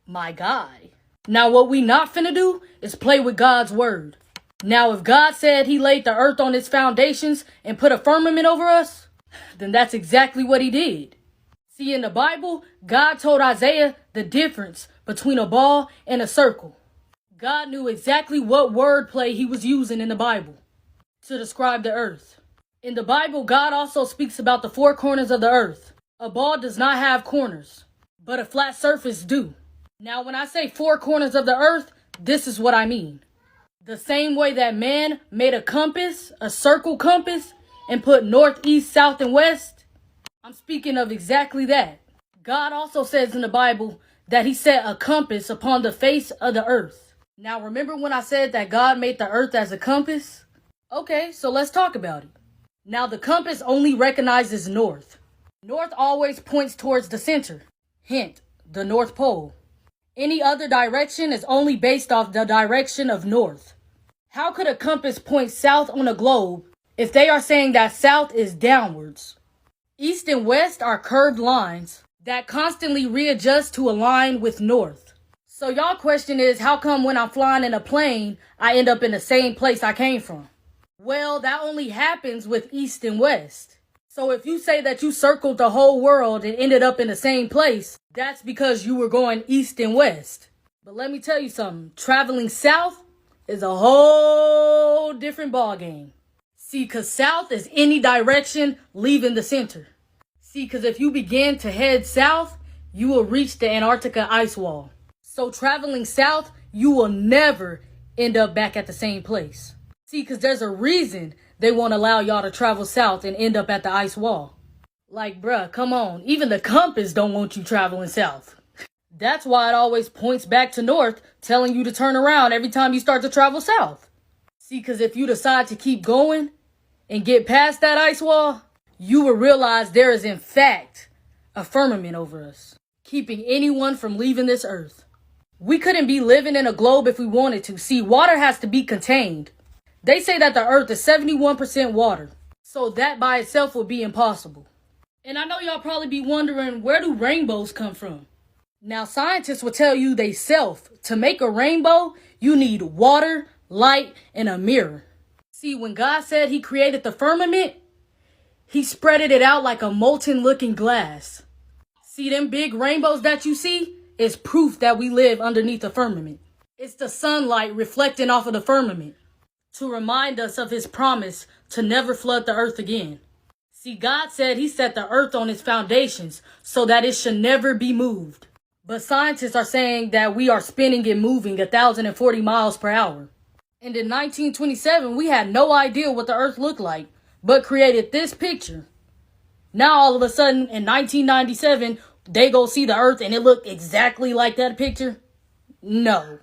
My guy. Now what we not finna do is play with God's word. Now if God said he laid the earth on its foundations and put a firmament over us, then that's exactly what he did. See, in the Bible, God told Isaiah the difference between a ball and a circle. God knew exactly what wordplay he was using in the Bible to describe the earth. In the Bible, God also speaks about the four corners of the earth. A ball does not have corners, but a flat surface do. Now, when I say four corners of the earth, this is what I mean. The same way that man made a compass, a circle compass, and put north, east, south, and west, I'm speaking of exactly that. God also says in the Bible that he set a compass upon the face of the earth. Now, remember when I said that God made the earth as a compass? Okay, so let's talk about it. Now, the compass only recognizes north. North always points towards the center. Hint, the North Pole. Any other direction is only based off the direction of north. How could a compass point south on a globe if they are saying that south is downwards? East and west are curved lines that constantly readjust to align with north. So y'all question is, how come when I'm flying in a plane, I end up in the same place I came from? Well, that only happens with east and west. So if you say that you circled the whole world and ended up in the same place, that's because you were going east and west. But let me tell you something, traveling south is a whole different ballgame. See, because south is any direction leaving the center. See, because if you begin to head south, you will reach the Antarctica ice wall. So traveling south, you will never end up back at the same place. See, because there's a reason they won't allow y'all to travel south and end up at the ice wall. Like, bruh, come on. Even the compass don't want you traveling south. That's why it always points back to north, telling you to turn around every time you start to travel south. See, because if you decide to keep going and get past that ice wall, you will realize there is in fact a firmament over us, keeping anyone from leaving this earth. We couldn't be living in a globe if we wanted to. See, water has to be contained. They say that the earth is 71% water, so that by itself would be impossible. And I know y'all probably be wondering, where do rainbows come from? Now, scientists will tell you they self, to make a rainbow, you need water, light, and a mirror. See, when God said he created the firmament, he spreaded it out like a molten looking glass. See, them big rainbows that you see is proof that we live underneath the firmament. It's the sunlight reflecting off of the firmament to remind us of his promise to never flood the earth again. See, God said he set the earth on its foundations so that it should never be moved. But scientists are saying that we are spinning and moving 1,040 miles per hour. And in 1927, we had no idea what the earth looked like, but created this picture. Now, all of a sudden, in 1997, they go see the earth and it looked exactly like that picture? No.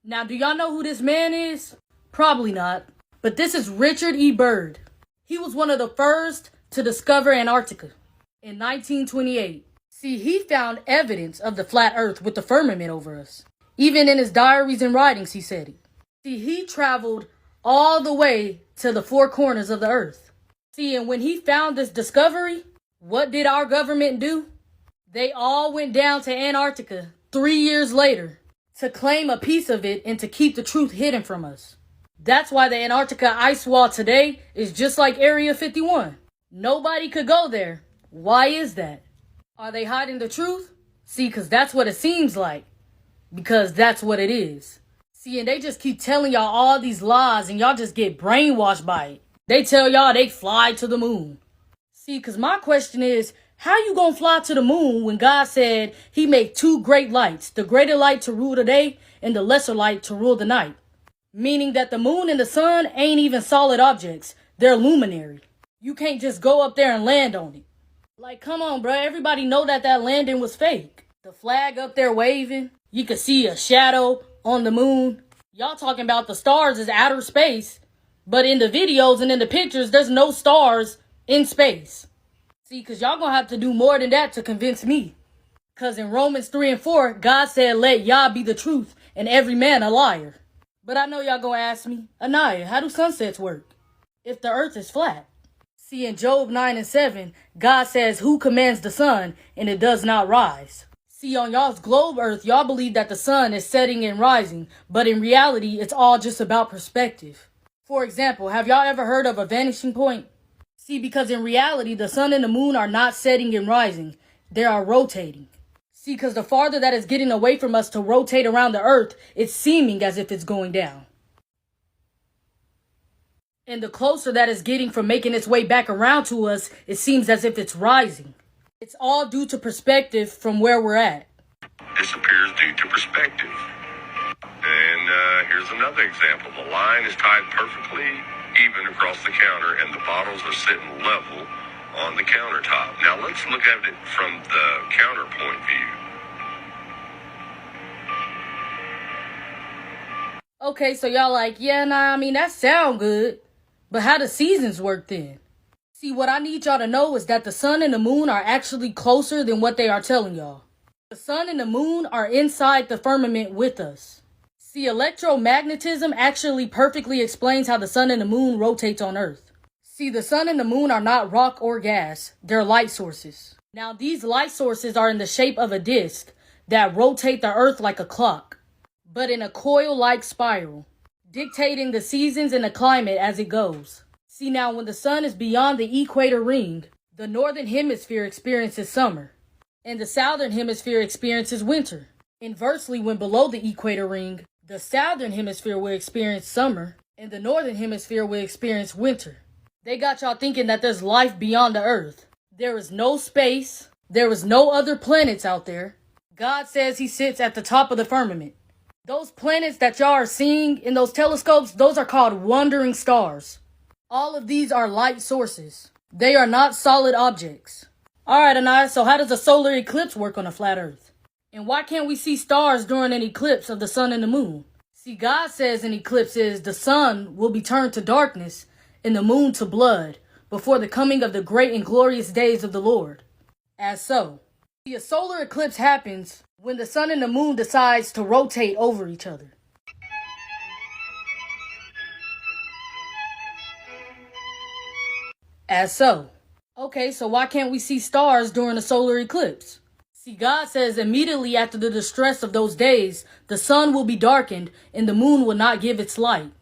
Now, do y'all know who this man is? Probably not. But this is Richard E. Byrd. He was one of the first to discover Antarctica in 1928. See, he found evidence of the flat earth with the firmament over us. Even in his diaries and writings, he said it. See, he traveled all the way to the four corners of the earth. See, and when he found this discovery, what did our government do? They all went down to Antarctica 3 years later to claim a piece of it and to keep the truth hidden from us. That's why the Antarctica ice wall today is just like Area 51. Nobody could go there. Why is that? Are they hiding the truth? See, because that's what it seems like. Because that's what it is. See, and they just keep telling y'all all these lies and y'all just get brainwashed by it. They tell y'all they fly to the moon. See, because my question is, how you gonna fly to the moon when God said he made two great lights, the greater light to rule the day and the lesser light to rule the night? Meaning that the moon and the sun ain't even solid objects. They're luminary. You can't just go up there and land on it. Like, come on, bro. Everybody know that landing was fake. The flag up there waving. You could see a shadow on the moon. Y'all talking about the stars is outer space. But in the videos and in the pictures, there's no stars in space. See, because y'all gonna have to do more than that to convince me. Because in Romans 3 and 4, God said, let Yah be the truth and every man a liar. But I know y'all gonna ask me, Anaya, how do sunsets work if the earth is flat? See, in Job 9 and 7, God says, who commands the sun and it does not rise? See, on y'all's globe Earth, y'all believe that the sun is setting and rising, but in reality, it's all just about perspective. For example, have y'all ever heard of a vanishing point? See, because in reality, the sun and the moon are not setting and rising. They are rotating. See, because the farther that is getting away from us to rotate around the earth, it's seeming as if it's going down. And the closer that is getting from making its way back around to us, it seems as if it's rising. It's all due to perspective from where we're at. This appears due to perspective. And here's another example. The line is tied perfectly even across the counter, and the bottles are sitting level on the countertop. Now let's look at it from the counterpoint view. Okay, so y'all like, yeah, nah, I mean, that sound good. But how do seasons work then? See, what I need y'all to know is that the sun and the moon are actually closer than what they are telling y'all. The sun and the moon are inside the firmament with us. See, electromagnetism actually perfectly explains how the sun and the moon rotates on Earth. See, the sun and the moon are not rock or gas, they're light sources. Now, these light sources are in the shape of a disc that rotate the Earth like a clock, but in a coil-like spiral, dictating the seasons and the climate as it goes. See, now when the sun is beyond the equator ring, the northern hemisphere experiences summer, and the southern hemisphere experiences winter. Inversely, when below the equator ring, the southern hemisphere will experience summer, and the northern hemisphere will experience winter. They got y'all thinking that there's life beyond the earth. There is no space. There is no other planets out there. God says he sits at the top of the firmament. Those planets that y'all are seeing in those telescopes, those are called wandering stars. All of these are light sources. They are not solid objects. Alright, Anais, so how does a solar eclipse work on a flat earth? And why can't we see stars during an eclipse of the sun and the moon? See, God says in eclipses the sun will be turned to darkness and the moon to blood before the coming of the great and glorious days of the Lord. As so, see, a solar eclipse happens when the sun and the moon decides to rotate over each other. As so. Okay, so why can't we see stars during a solar eclipse? See, God says immediately after the distress of those days, the sun will be darkened and the moon will not give its light.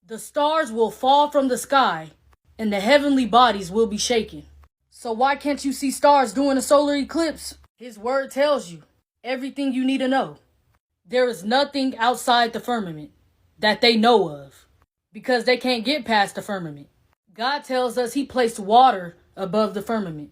The stars will fall from the sky and the heavenly bodies will be shaken. So why can't you see stars during a solar eclipse? His word tells you everything you need to know. There is nothing outside the firmament that they know of because they can't get past the firmament. God tells us he placed water above the firmament.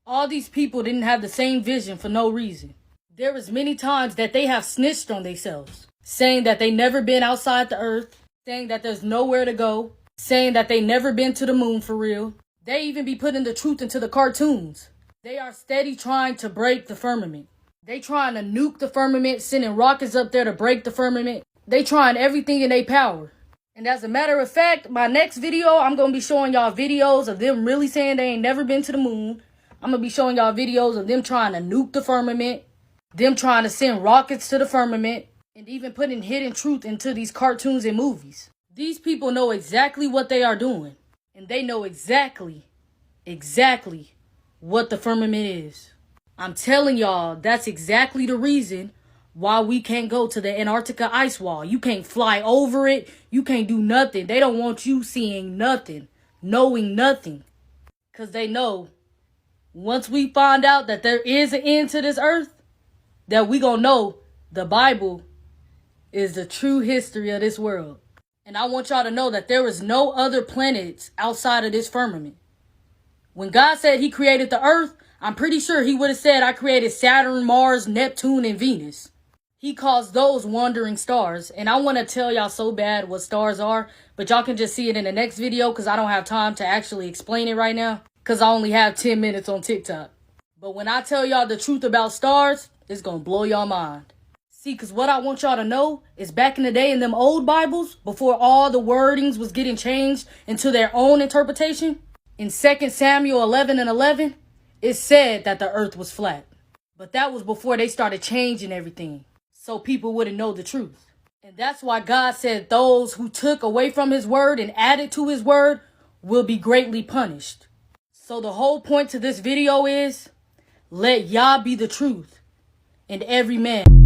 All these people didn't have the same vision for no reason. There was many times that they have snitched on themselves, saying that they never been outside the earth, saying that there's nowhere to go, saying that they never been to the moon for real. They even be putting the truth into the cartoons. They are steady trying to break the firmament. They trying to nuke the firmament, sending rockets up there to break the firmament. They trying everything in their power. And as a matter of fact, my next video, I'm going to be showing y'all videos of them really saying they ain't never been to the moon. I'm going to be showing y'all videos of them trying to nuke the firmament, them trying to send rockets to the firmament, and even putting hidden truth into these cartoons and movies. These people know exactly what they are doing, and they know exactly what the firmament is. I'm telling y'all, that's exactly the reason why we can't go to the Antarctica ice wall. You can't fly over it. You can't do nothing. They don't want you seeing nothing, knowing nothing. Because they know once we find out that there is an end to this earth, that we gonna know the Bible is the true history of this world. And I want y'all to know that there is no other planets outside of this firmament. When God said he created the earth, I'm pretty sure he would have said, I created Saturn, Mars, Neptune, and Venus. He calls those wandering stars. And I want to tell y'all so bad what stars are, but y'all can just see it in the next video because I don't have time to actually explain it right now because I only have 10 minutes on TikTok. But when I tell y'all the truth about stars, it's going to blow y'all mind. See, because what I want y'all to know is back in the day in them old Bibles, before all the wordings was getting changed into their own interpretation, in 2 Samuel 11:11, it said that the earth was flat. But that was before they started changing everything, so people wouldn't know the truth. And that's why God said those who took away from his word and added to his word will be greatly punished. So the whole point to this video is Let Yah be the truth, and every man